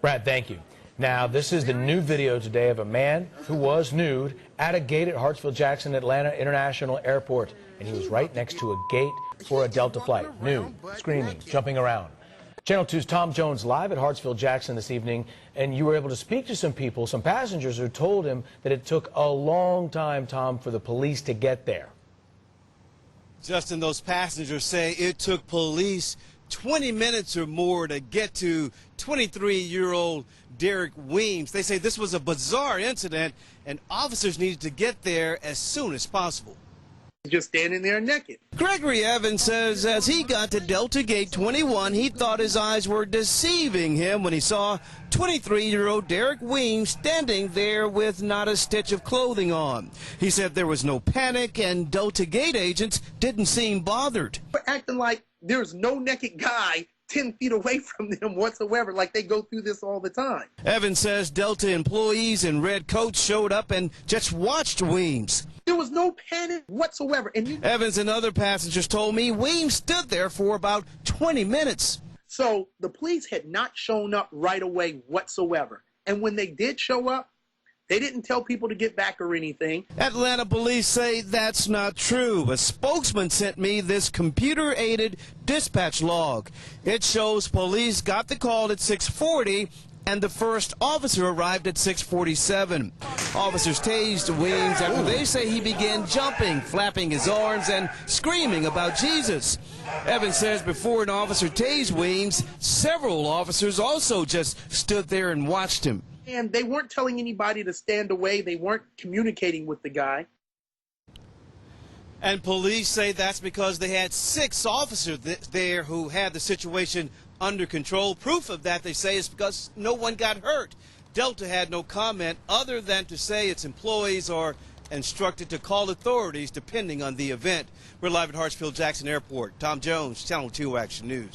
Brad, thank you. Now, this is the new video today of a man who was nude at a gate at Hartsfield-Jackson Atlanta International Airport. And he was right next to a gate for a Delta flight, nude, screaming, jumping around. Channel 2's Tom Jones live at Hartsfield-Jackson this evening, and you were able to speak to some people, some passengers who told him that it took a long time, Tom, for the police to get there. Justin, those passengers say it took police 20 minutes or more to get to 23-year-old Derek Weems. They say this was a bizarre incident and officers needed to get there as soon as possible. Just standing there naked. Gregory Evans says as he got to Delta Gate 21, he thought his eyes were deceiving him when he saw 23-year-old Derek Weems standing there with not a stitch of clothing on. He said there was no panic and Delta Gate agents didn't seem bothered. We're acting like there's no naked guy 10 feet away from them whatsoever, like they go through this all the time. Evans says Delta employees in red coats showed up and just watched Weems. There was no panic whatsoever. Evans and other passengers told me Weems stood there for about 20 minutes. So the police had not shown up right away whatsoever. And when they did show up, they didn't tell people to get back or anything. Atlanta police say that's not true. A spokesman sent me this computer-aided dispatch log. It shows police got the call at 6:40 and the first officer arrived at 6:47. Officers tased Weems after they say he began jumping, flapping his arms, and screaming about Jesus. Evans says before an officer tased Weems, several officers also just stood there and watched him. And they weren't telling anybody to stand away. They weren't communicating with the guy. And police say that's because they had 6 officers there who had the situation under control. Proof of that, they say, is because no one got hurt. Delta had no comment other than to say its employees are instructed to call authorities depending on the event. We're live at Hartsfield-Jackson Airport. Tom Jones, Channel 2 Action News.